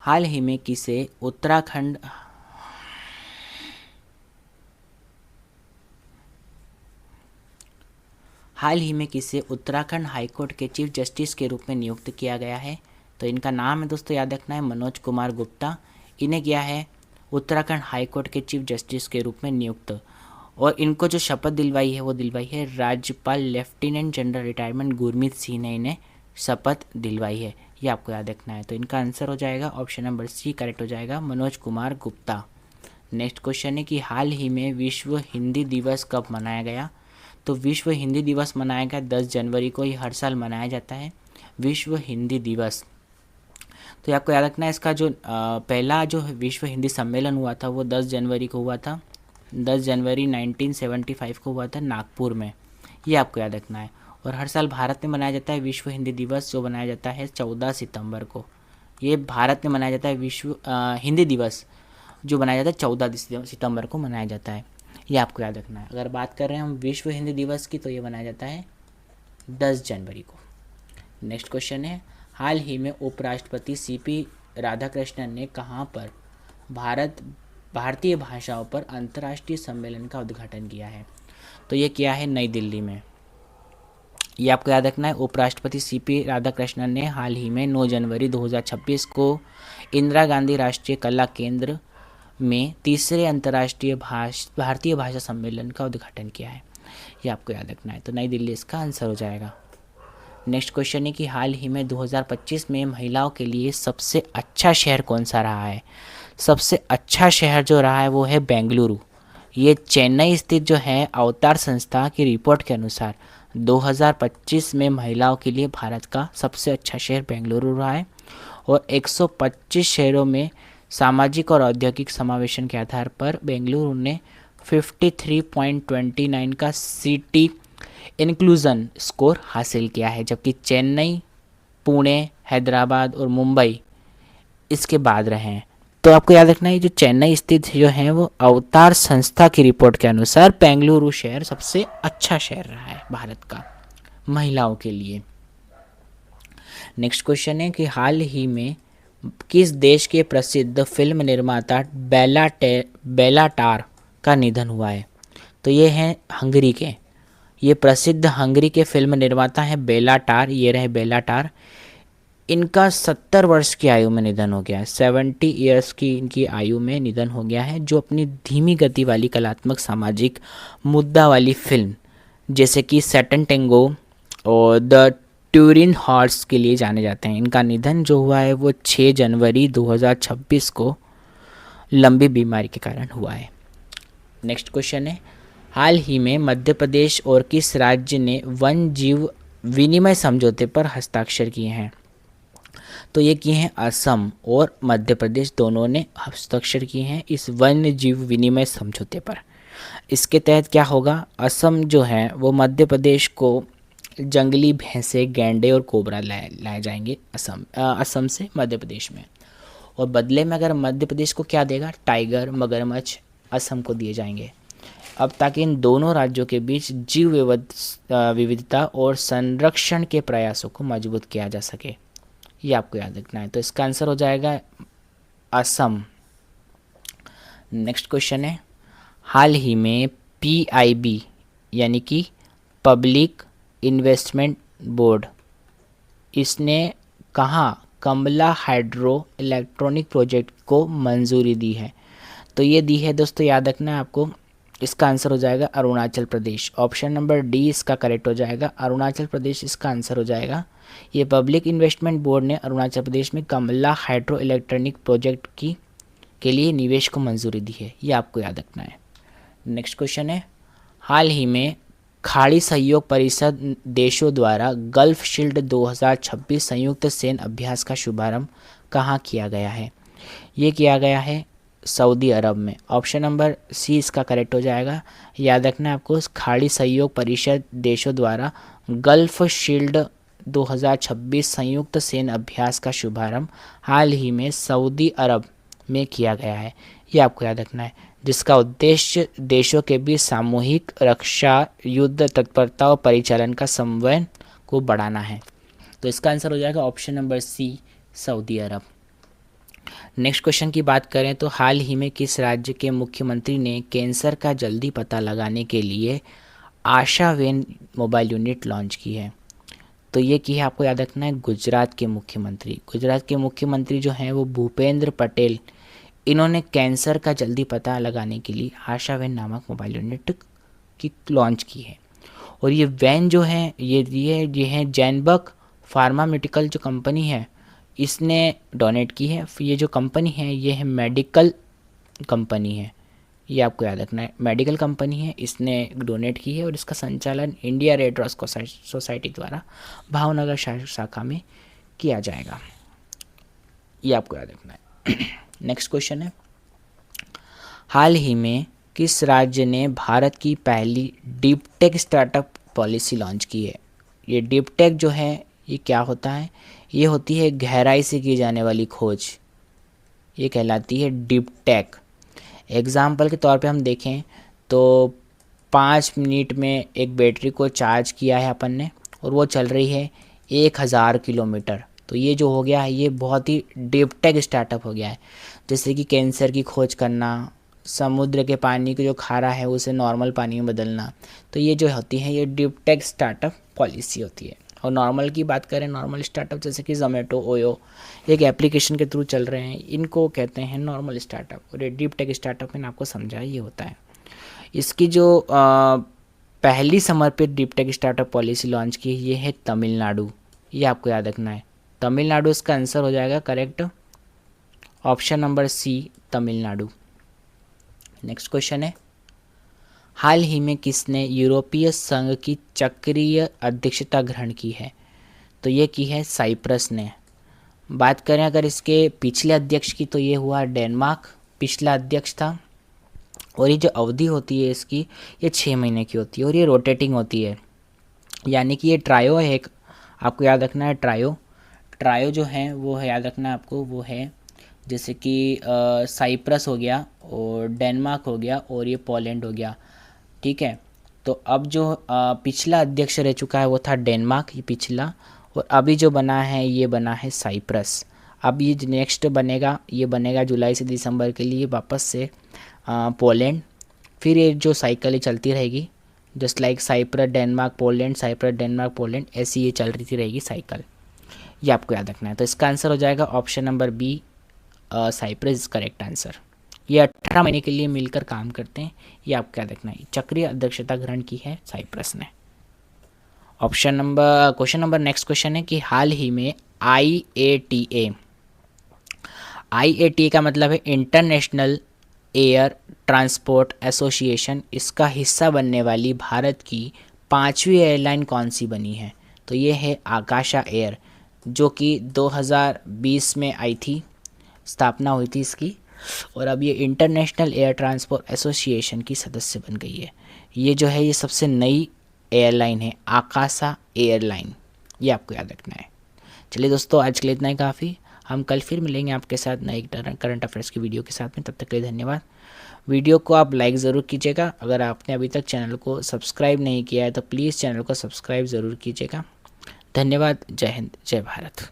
हाल ही में किसे उत्तराखंड हाल ही में किसे उत्तराखंड हाईकोर्ट के चीफ जस्टिस के रूप में नियुक्त किया गया है? तो इनका नाम है दोस्तों, याद रखना है, मनोज कुमार गुप्ता। इन्हें किया है उत्तराखंड हाईकोर्ट के चीफ जस्टिस के रूप में नियुक्त। और इनको जो शपथ दिलवाई है वो दिलवाई है राज्यपाल lieutenant general retirement Gurmeet Singh ने इन्हें शपथ दिलवाई है। ये आपको याद रखना है। तो इनका आंसर हो जाएगा ऑप्शन नंबर सी करेक्ट हो जाएगा, मनोज कुमार गुप्ता। नेक्स्ट क्वेश्चन है कि हाल ही में विश्व हिंदी दिवस कब मनाया गया? तो विश्व हिंदी दिवस मनाया गया 10 जनवरी को। ये हर साल मनाया जाता है विश्व हिंदी दिवस। तो ये आपको याद रखना है, इसका जो पहला जो विश्व हिंदी सम्मेलन हुआ था वो 10 जनवरी को हुआ था। 10 जनवरी 1975 को हुआ था नागपुर में। ये आपको याद रखना है। और हर साल भारत में मनाया जाता है विश्व हिंदी दिवस, जो मनाया जाता है 14 सितंबर को। ये भारत में मनाया जाता है विश्व हिंदी दिवस, जो मनाया जाता है 14 सितंबर को मनाया जाता है। ये आपको याद रखना है। अगर बात कर रहे हैं हम विश्व हिंदी दिवस की, तो ये मनाया जाता है 10 जनवरी को। नेक्स्ट क्वेश्चन है, हाल ही में उपराष्ट्रपति सीपी राधाकृष्णन ने कहाँ पर भारतीय भाषाओं पर अंतर्राष्ट्रीय सम्मेलन का उद्घाटन किया है? तो ये किया है नई दिल्ली में। ये आपको याद रखना है, उपराष्ट्रपति सीपी राधाकृष्णन ने हाल ही में 9 जनवरी 2026 को इंदिरा गांधी राष्ट्रीय कला केंद्र में तीसरे अंतर्राष्ट्रीय भारतीय भाषा सम्मेलन का उद्घाटन किया है। ये आपको याद रखना है। तो नई दिल्ली इसका आंसर हो जाएगा। नेक्स्ट क्वेश्चन है कि हाल ही में 2025 में महिलाओं के लिए सबसे अच्छा शहर कौन सा रहा है? सबसे अच्छा शहर जो रहा है वो है बेंगलुरु। ये चेन्नई स्थित जो है अवतार संस्था की रिपोर्ट के अनुसार 2025 में महिलाओं के लिए भारत का सबसे अच्छा शहर बेंगलुरु रहा है। और 125 शहरों में सामाजिक और औद्योगिक समावेशन के आधार पर बेंगलुरु ने 53.29 का सिटी इंक्लूजन स्कोर हासिल किया है, जबकि चेन्नई, पुणे, हैदराबाद और मुंबई इसके बाद रहे हैं। तो आपको याद रखना है, जो चेन्नई स्थित जो है वो अवतार संस्था की रिपोर्ट के अनुसार बेंगलुरु शहर सबसे अच्छा शहर रहा है भारत का महिलाओं के लिए। नेक्स्ट क्वेश्चन है कि हाल ही में किस देश के प्रसिद्ध फिल्म निर्माता बेलाटार का निधन हुआ है? तो ये हैं हंगरी के। ये प्रसिद्ध हंगरी के फिल्म निर्माता हैं बेलाटार। ये रहे बेलाटार। इनका 70 वर्ष की आयु में निधन हो गया है। 70 ईयर्स की इनकी आयु में निधन हो गया है, जो अपनी धीमी गति वाली कलात्मक सामाजिक मुद्दा वाली फिल्म जैसे कि सैटन टेंगो और द ट्यूरिन हॉर्स के लिए जाने जाते हैं। इनका निधन जो हुआ है वो 6 जनवरी 2026 को लंबी बीमारी के कारण हुआ है। नेक्स्ट क्वेश्चन है, हाल ही में मध्य प्रदेश और किस राज्य ने वन जीव विनिमय समझौते पर हस्ताक्षर किए हैं? तो ये किए हैं असम और मध्य प्रदेश, दोनों ने हस्ताक्षर किए हैं इस वन्य जीव विनिमय समझौते पर। इसके तहत क्या होगा, असम जो है वो मध्य प्रदेश को जंगली भैंसे, गैंडे और कोबरा लाए जाएंगे असम से मध्य प्रदेश में। और बदले में अगर मध्य प्रदेश को क्या देगा, टाइगर, मगरमच्छ असम को दिए जाएंगे। अब ताकि इन दोनों राज्यों के बीच जीव विविधता और संरक्षण के प्रयासों को मजबूत किया जा सके, ये आपको याद रखना है। तो इसका आंसर हो जाएगा असम। नेक्स्ट क्वेश्चन है, हाल ही में PIB यानी कि पब्लिक इन्वेस्टमेंट बोर्ड, इसने कहाँ कमला हाइड्रो इलेक्ट्रॉनिक प्रोजेक्ट को मंजूरी दी है? तो ये दी है दोस्तों, याद रखना है आपको। इसका आंसर हो जाएगा Arunachal Pradesh. Option number D इसका करेक्ट हो जाएगा, अरुणाचल प्रदेश इसका आंसर हो जाएगा। ये पब्लिक इन्वेस्टमेंट बोर्ड ने अरुणाचल प्रदेश में कमला हाइड्रो इलेक्ट्रॉनिक प्रोजेक्ट के लिए निवेश को मंजूरी दी है, ये आपको याद रखना है। नेक्स्ट क्वेश्चन है, हाल ही में खाड़ी सहयोग परिषद देशों द्वारा गल्फ शील्ड 2026 संयुक्त सैन्य अभ्यास का शुभारंभ कहाँ किया गया है? ये किया गया है सऊदी अरब में। ऑप्शन नंबर सी इसका करेक्ट हो जाएगा। याद रखना है आपको, खाड़ी सहयोग परिषद देशों द्वारा गल्फ शील्ड 2026 संयुक्त सैन्य अभ्यास का शुभारंभ हाल ही में सऊदी अरब में किया गया है, ये आपको याद रखना है, जिसका उद्देश्य देशों के बीच सामूहिक रक्षा, युद्ध तत्परता और परिचालन का समन्वय को बढ़ाना है। तो इसका आंसर हो जाएगा ऑप्शन नंबर सी, सऊदी अरब। नेक्स्ट क्वेश्चन की बात करें तो हाल ही में किस राज्य के मुख्यमंत्री ने कैंसर का जल्दी पता लगाने के लिए आशा वेन मोबाइल यूनिट लॉन्च की है? तो ये की है, आपको याद रखना है, गुजरात के मुख्यमंत्री। गुजरात के मुख्यमंत्री जो हैं वो भूपेंद्र पटेल, इन्होंने कैंसर का जल्दी पता लगाने के लिए आशा वैन नामक मोबाइल यूनिट की लॉन्च की है। और ये वैन जो है ये है जैनबक फार्मास्यूटिकल जो कंपनी है इसने डोनेट की है। ये जो कंपनी है ये है मेडिकल कंपनी है, ये आपको याद रखना है, मेडिकल कंपनी है, इसने डोनेट की है और इसका संचालन इंडिया रेड क्रॉस सोसाइटी द्वारा भावनगर शाखा में किया जाएगा, ये आपको याद रखना है। नेक्स्ट क्वेश्चन है, हाल ही में किस राज्य ने भारत की पहली deep tech startup policy launch की है? ये डीप टेक जो है ये क्या होता है? ये होती है गहराई से की जाने वाली खोज, ये कहलाती है डीप टेक। एग्जाम्पल के तौर पे हम देखें तो 5 मिनट में एक बैटरी को चार्ज किया है अपन ने और वो चल रही है 1000 किलोमीटर, तो ये जो हो गया है ये बहुत ही डीप टेक स्टार्टअप हो गया है। जैसे कि कैंसर की खोज करना, समुद्र के पानी को जो खारा है उसे नॉर्मल पानी में बदलना, तो ये जो होती है ये डीप टेक स्टार्टअप पॉलिसी होती है। और नॉर्मल की बात करें, नॉर्मल स्टार्टअप जैसे कि जोमेटो, ओयो, एक एप्लीकेशन के थ्रू चल रहे हैं, इनको कहते हैं नॉर्मल स्टार्टअप। और ये डीप टेक स्टार्टअप मैंने आपको समझाया ये होता है। इसकी जो पहली समर्पित deep tech startup policy launch की ये है तमिलनाडु, ये आपको याद रखना है, तमिलनाडु इसका आंसर हो जाएगा correct, option number C Tamil Nadu. Next question है, हाल ही में किसने यूरोपीय संघ की चक्रीय अध्यक्षता ग्रहण की है? तो ये की है साइप्रस ने। बात करें अगर इसके पिछले अध्यक्ष की तो ये हुआ डेनमार्क, पिछला अध्यक्ष था। और ये जो अवधि होती है इसकी ये 6 महीने की होती है और ये रोटेटिंग होती है, यानी कि ये ट्रायो है एक, आपको याद रखना है ट्रायो जो है वो है, याद रखना है आपको, वो है जैसे कि साइप्रस हो गया और डेनमार्क हो गया और ये पोलैंड हो गया, ठीक है। तो अब जो पिछला अध्यक्ष रह चुका है वो था डेनमार्क, ये पिछला, और अभी जो बना है ये बना है साइप्रस। अब ये नेक्स्ट बनेगा, ये बनेगा जुलाई से दिसंबर के लिए वापस से पोलैंड। फिर ये जो साइकिल ही चलती रहेगी, just like Cyprus Denmark Poland, Cyprus Denmark Poland, ऐसी ये चल रही रहेगी साइकिल, ये आपको याद रखना है। तो इसका आंसर हो जाएगा option number B, Cyprus is correct answer. ये 18 महीने के लिए मिलकर काम करते हैं, ये आपको याद रखना है। चक्रीय अध्यक्षता ग्रहण की है साइप्रस ने। क्वेश्चन नंबर नेक्स्ट क्वेश्चन है कि हाल ही में IATA का मतलब है इंटरनेशनल एयर ट्रांसपोर्ट एसोसिएशन, इसका हिस्सा बनने वाली भारत की 5वीं एयरलाइन कौन सी बनी है? तो ये है आकाशा एयर, जो कि 2020 में आई थी, स्थापना हुई थी इसकी, और अब ये इंटरनेशनल एयर ट्रांसपोर्ट एसोसिएशन की सदस्य बन गई है। ये जो है ये सबसे नई एयरलाइन है, आकाशा एयरलाइन, ये आपको याद रखना है। चलिए दोस्तों, आज के लिए इतना ही काफ़ी, हम कल फिर मिलेंगे आपके साथ नई करंट अफेयर्स की वीडियो के साथ में। तब तक के लिए धन्यवाद। वीडियो को आप लाइक ज़रूर कीजिएगा, अगर आपने अभी तक चैनल को सब्सक्राइब नहीं किया है तो प्लीज़ चैनल को सब्सक्राइब ज़रूर कीजिएगा। धन्यवाद। जय हिंद, जय भारत।